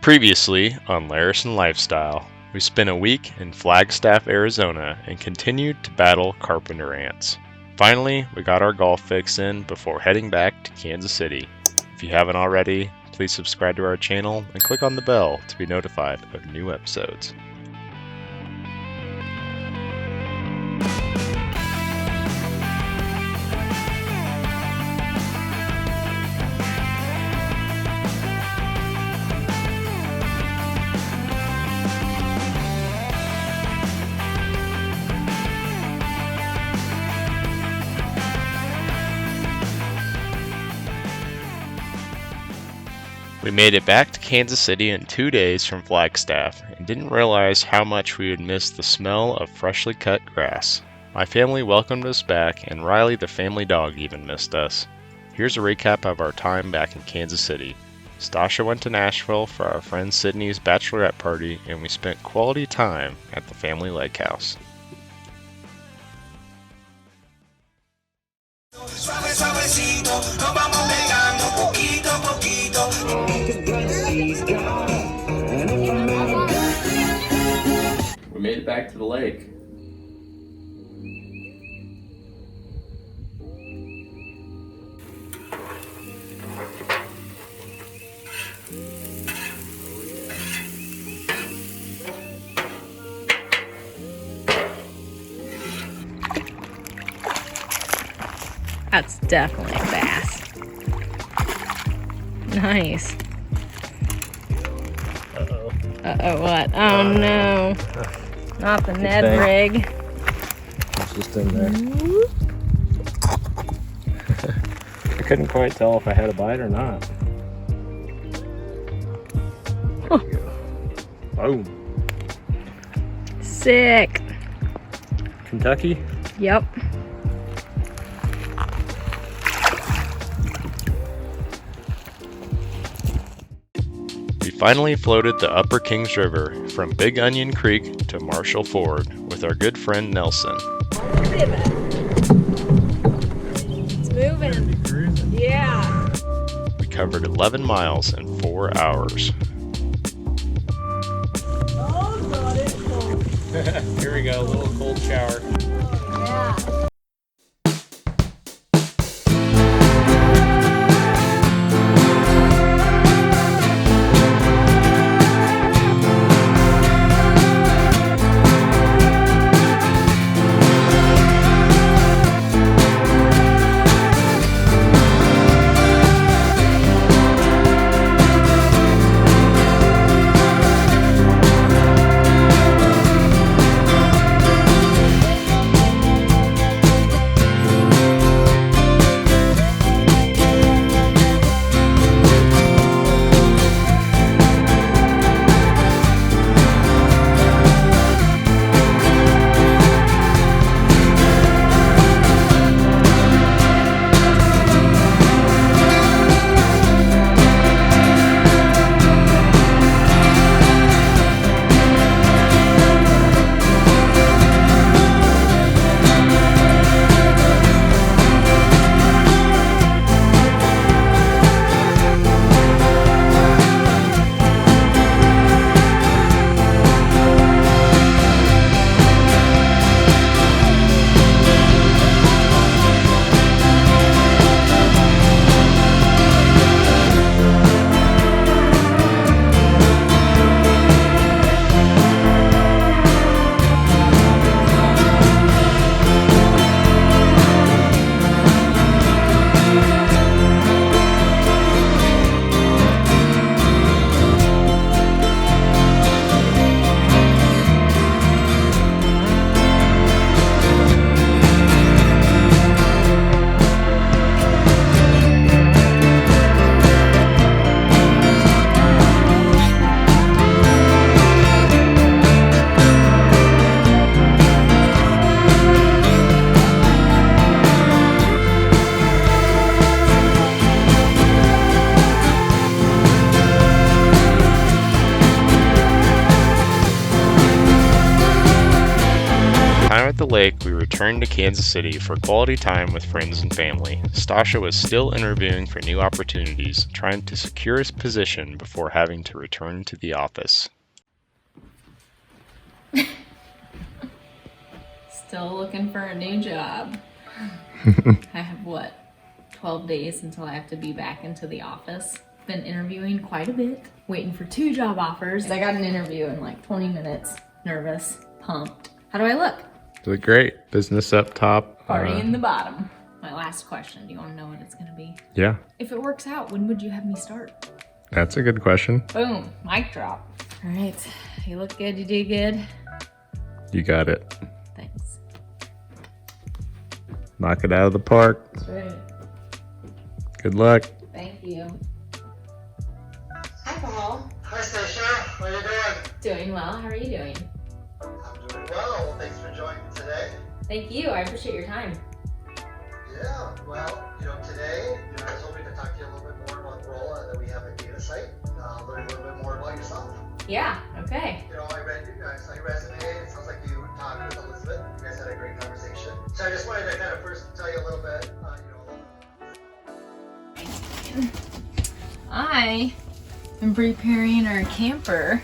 Previously on Larison Lifestyle, we spent a week in Flagstaff, Arizona and continued to battle carpenter ants. Finally, we got our golf fix in before heading back to Kansas City. If you haven't already, please subscribe to our channel and click on the bell to be notified of new episodes. We made it back to Kansas City in 2 days from Flagstaff and didn't realize how much we would miss the smell of freshly cut grass. My family welcomed us back, and Riley the family dog even missed us. Here's a recap of our time back in Kansas City. Stasia went to Nashville for our friend Sydney's bachelorette party, and we spent quality time at the family lake house. We made it back to the lake. That's definitely a bass. Nice. Uh-oh. Uh-oh, what? Oh no. Not the Ned rig. It's just in there. I couldn't quite tell if I had a bite or not. There we go. Boom. Sick. Kentucky? Yep. We finally floated the Upper Kings River from Big Onion Creek to Marshall Ford with our good friend Nelson. It's moving. Yeah. We covered 11 miles in 4 hours. Oh, God, it's cold. Here we go, a little cold shower. Yeah. at the lake, we returned to Kansas City for quality time with friends and family. Stasia was still interviewing for new opportunities, trying to secure his position before having to return to the office. Still looking for a new job. I have 12 days until I have to be back into the office. Been interviewing quite a bit, waiting for 2 job offers. I got an interview in like 20 minutes. Nervous, pumped. How do I look? Look great. Business up top. Party in the bottom. My last question, do you want to know what it's going to be? Yeah. If it works out, when would you have me start? That's a good question. Boom, mic drop. All right, you look good, you do good. You got it. Thanks. Knock it out of the park. That's right. Good luck. Thank you. Hi, Paul. Hi, Stasia. How are you doing? Doing well. How are you doing? I'm doing well. Well, thanks for joining me today. Thank you. I appreciate your time. Yeah, well, today, I was hoping to talk to you a little bit more about the role that we have at Data Site, learn a little bit more about yourself. Yeah, okay. I read saw your resume. It sounds like you talked with Elizabeth. You guys had a great conversation. So I just wanted to kind of first tell you a little bit, I am preparing our camper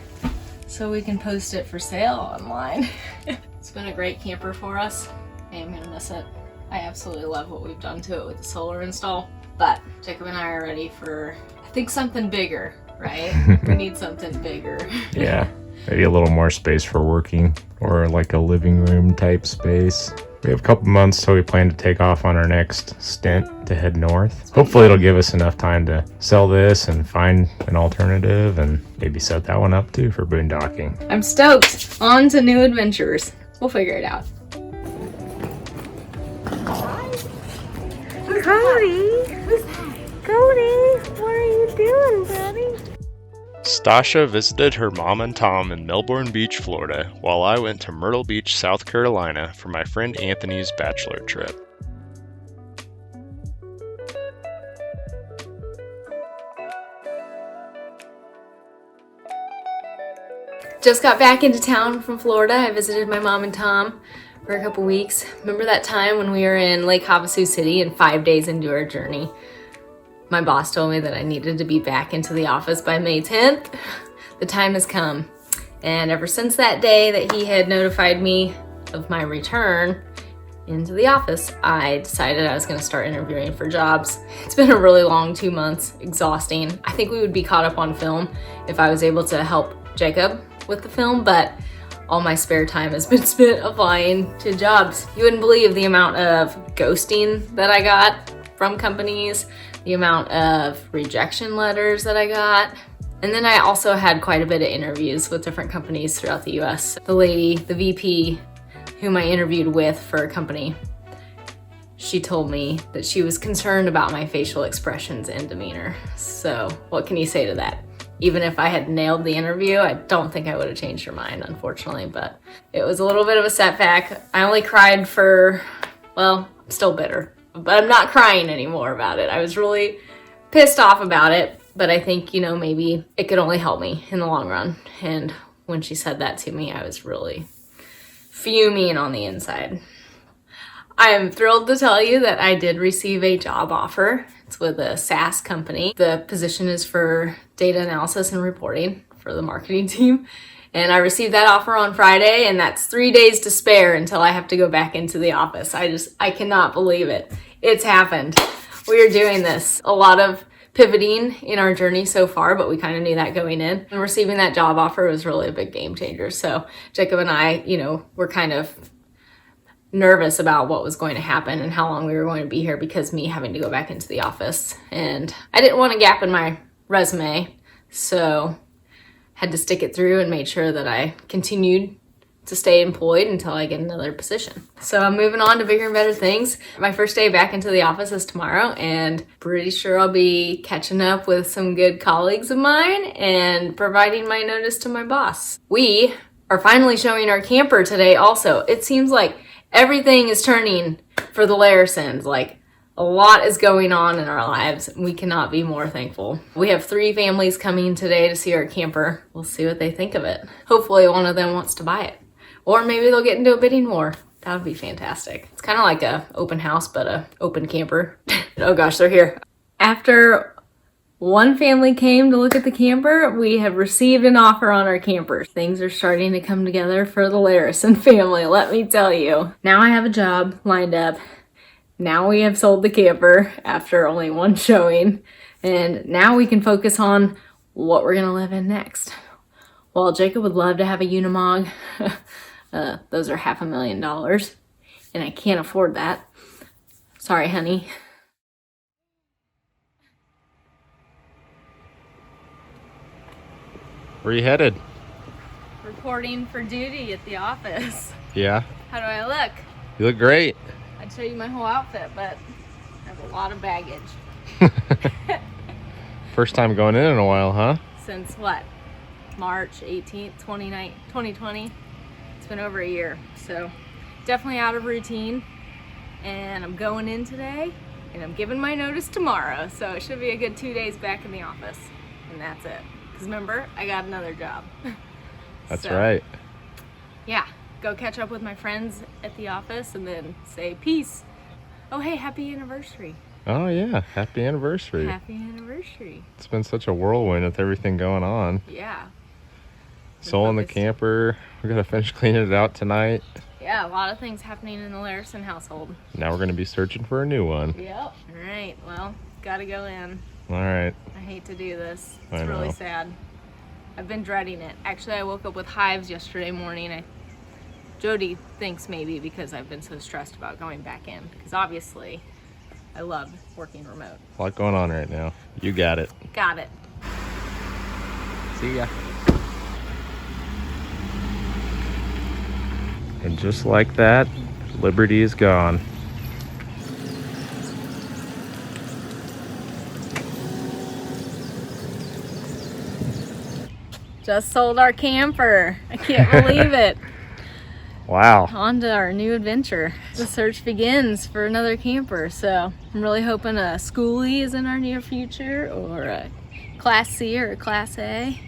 so we can post it for sale online. It's been a great camper for us. I am gonna miss it. I absolutely love what we've done to it with the solar install, but Jacob and I are ready for, I think, something bigger, right? We need something bigger. Yeah, maybe a little more space for working, or like a living room type space. We have a couple months till we plan to take off on our next stint to head north. Hopefully it'll give us enough time to sell this and find an alternative and maybe set that one up too for boondocking. I'm stoked. On to new adventures. We'll figure it out. Cody, what are you doing, buddy? Stasia visited her mom and Tom in Melbourne Beach, Florida, while I went to Myrtle Beach, South Carolina for my friend Anthony's bachelor trip. Just got back into town from Florida. I visited my mom and Tom for a couple weeks. Remember that time when we were in Lake Havasu City and 5 days into our journey? My boss told me that I needed to be back into the office by May 10th. The time has come. And ever since that day that he had notified me of my return into the office, I decided I was going to start interviewing for jobs. It's been a really long 2 months, exhausting. I think we would be caught up on film if I was able to help Jacob with the film, but all my spare time has been spent applying to jobs. You wouldn't believe the amount of ghosting that I got from companies, the amount of rejection letters that I got. And then I also had quite a bit of interviews with different companies throughout the US. The lady, the VP, whom I interviewed with for a company, she told me that she was concerned about my facial expressions and demeanor. So what can you say to that? Even if I had nailed the interview, I don't think I would have changed her mind, unfortunately, but it was a little bit of a setback. I only cried for, well, I'm still bitter, but I'm not crying anymore about it. I was really pissed off about it, but I think, maybe it could only help me in the long run. And when she said that to me, I was really fuming on the inside. I am thrilled to tell you that I did receive a job offer. It's with a SaaS company. The position is for data analysis and reporting for the marketing team. And I received that offer on Friday, and that's 3 days to spare until I have to go back into the office. I cannot believe it. It's happened. We are doing this. A lot of pivoting in our journey so far, but we kind of knew that going in. And receiving that job offer was really a big game changer. So Jacob and I, were kind of nervous about what was going to happen and how long we were going to be here because me having to go back into the office. And I didn't want a gap in my resume, so had to stick it through and made sure that I continued to stay employed until I get another position. So I'm moving on to bigger and better things. My first day back into the office is tomorrow, and pretty sure I'll be catching up with some good colleagues of mine and providing my notice to my boss. We are finally showing our camper today also. It seems like everything is turning for the Larisons. Like, a lot is going on in our lives. We cannot be more thankful. We have 3 families coming today to see our camper. We'll see what they think of it. Hopefully one of them wants to buy it. Or maybe they'll get into a bidding war. That would be fantastic. It's kind of like a open house, but a open camper. Oh gosh, they're here. After one family came to look at the camper, we have received an offer on our camper. Things are starting to come together for the Larison family, let me tell you. Now I have a job lined up. Now we have sold the camper after only one showing. And now we can focus on what we're gonna live in next. Well, Jacob would love to have a Unimog. Those are $500,000, and I can't afford that. Sorry, honey. Where are you headed? Reporting for duty at the office. Yeah. How do I look? You look great. I'd show you my whole outfit, but I have a lot of baggage. First time going in a while, huh? Since what? March 18th, 2020. It's been over a year, so definitely out of routine. And I'm going in today, and I'm giving my notice tomorrow, so it should be a good 2 days back in the office, and that's it. Because remember, I got another job. That's right. Yeah, go catch up with my friends at the office and then say peace. Oh, hey, happy anniversary. Oh yeah, happy anniversary. Happy anniversary. It's been such a whirlwind with everything going on. Yeah. Sold the camper. We gotta finish cleaning it out tonight. Yeah, a lot of things happening in the Larison household. Now we're gonna be searching for a new one. Yep. All right, well, gotta go in. All right. I hate to do this. I It's really know. sad. I've been dreading it. Actually, I woke up with hives yesterday morning. Jody thinks maybe because I've been so stressed about going back in. Because obviously, I love working remote. A lot going on right now. You got it. Got it. See ya. And just like that, Liberty is gone. Just sold our camper. I can't believe it. Wow. On to our new adventure. The search begins for another camper. So I'm really hoping a schoolie is in our near future, or a Class C or a Class A.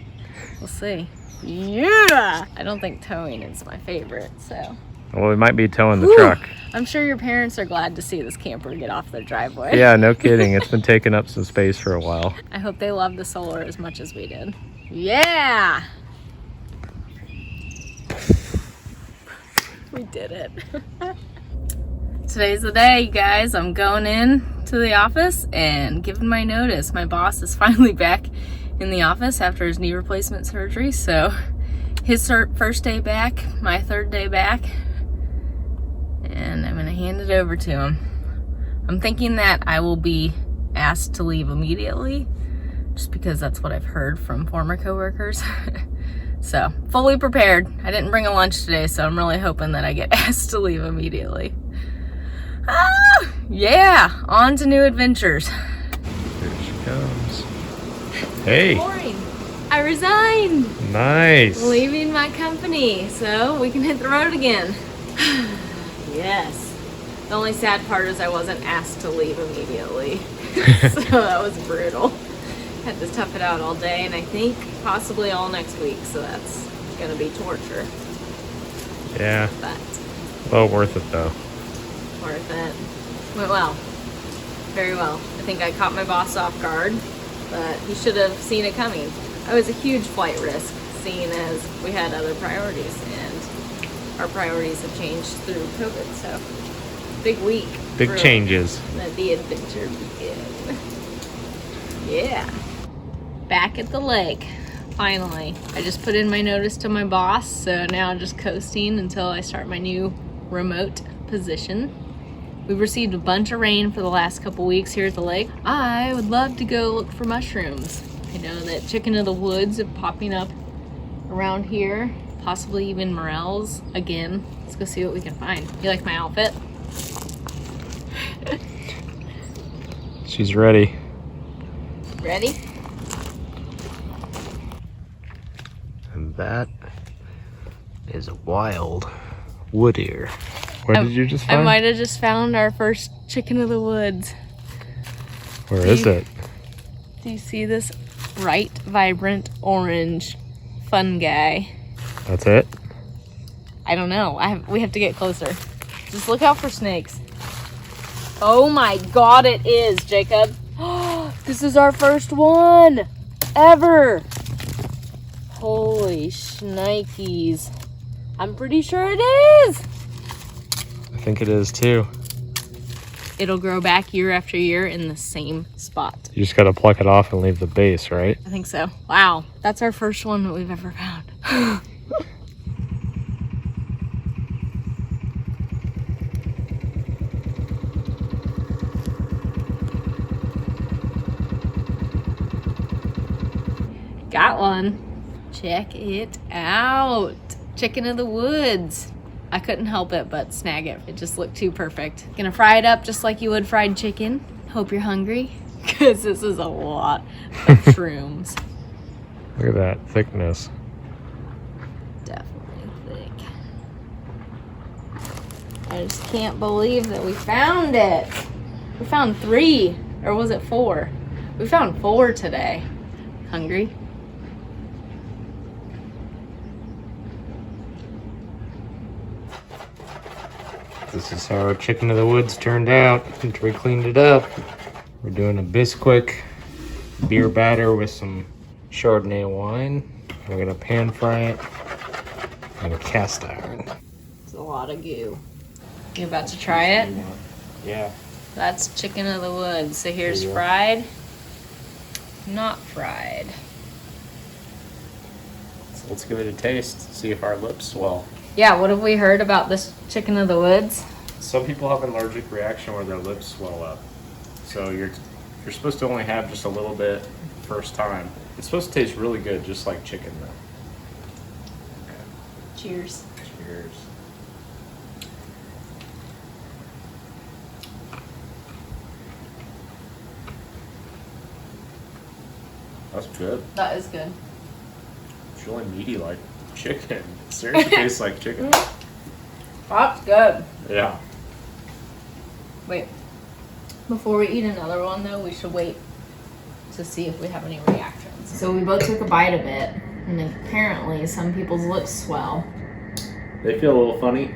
We'll see. Yeah! I don't think towing is my favorite, so. Well, we might be towing the Whew. truck. I'm sure your parents are glad to see this camper get off their driveway. Yeah, no kidding. It's been taking up some space for a while. I hope they love the solar as much as we did. Yeah! We did it. Today's the day, you guys. I'm going in to the office and giving my notice. My boss is finally back in the office after his knee replacement surgery, so his first day back, my third day back, and I'm gonna hand it over to him. I'm thinking that I will be asked to leave immediately, just because that's what I've heard from former coworkers. So, fully prepared. I didn't bring a lunch today, so I'm really hoping that I get asked to leave immediately. Ah, yeah, on to new adventures. Here she comes. Hey. Boring. I resigned. Nice. Leaving my company, so we can hit the road again. Yes. The only sad part is I wasn't asked to leave immediately. So that was brutal. Had to tough it out all day, and I think possibly all next week, so that's gonna be torture. Yeah. But Well worth it though. worth it. Went well. Very well. I think I caught my boss off guard, but he should have seen it coming. I was a huge flight risk, seeing as we had other priorities, and our priorities have changed through COVID, so big week. Big really. changes. Let the adventure begin. Yeah. Back at the lake, finally. I just put in my notice to my boss, so now I'm just coasting until I start my new remote position. We've received a bunch of rain for the last couple weeks here at the lake. I would love to go look for mushrooms. I know that chicken of the woods are popping up around here, possibly even morels again. Let's go see what we can find. You like my outfit? She's ready. Ready? And that is a wild wood ear. What did you just find? I might have just found our first chicken of the woods. Where is it? Do you see this bright, vibrant orange fun guy? That's it? I don't know. We have to get closer. Just look out for snakes. Oh my God, it is, Jacob. This is our first one ever. Holy shnikes. I'm pretty sure it is. I think it is too. It'll grow back year after year in the same spot. You just gotta pluck it off and leave the base, right? I think so. Wow, that's our first one that we've ever found. Got one. Check it out. Chicken of the woods. I couldn't help it but snag it. It just looked too perfect. Gonna fry it up just like you would fried chicken. Hope you're hungry, because this is a lot of shrooms. Look at that thickness. Definitely thick. I just can't believe that we found it. We found 3, or was it 4? We found 4 today. Hungry? This is how our chicken of the woods turned out after we cleaned it up. We're doing a Bisquick beer batter with some Chardonnay wine. We're gonna pan fry it in a cast iron. It's a lot of goo. You about to try it? Yeah. That's chicken of the woods. So here's There you go. fried, not fried. So let's give it a taste, see if our lips swell. Yeah, what have we heard about this chicken of the woods? Some people have an allergic reaction where their lips swell up. So you're supposed to only have just a little bit first time. It's supposed to taste really good, just like chicken though. Cheers. Cheers. That's good. That is good. It's really meaty like chicken. It seriously tastes like chicken. That's good. Yeah. Wait. Before we eat another one though, we should wait to see if we have any reactions. So we both took a bite of it, and apparently some people's lips swell. They feel a little funny.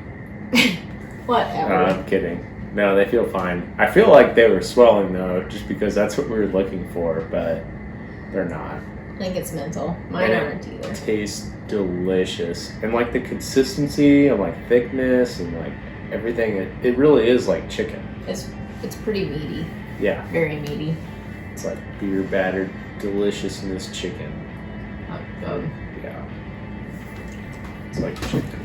Whatever. I'm kidding. No, they feel fine. I feel like they were swelling though, just because that's what we were looking for, but they're not. I think it's mental. Mine aren't either. Tastes delicious, and like the consistency and like thickness and like everything, it really is like chicken. It's pretty meaty. Yeah, Very meaty. it's like beer battered deliciousness chicken. Oh, God. Yeah, it's like chicken.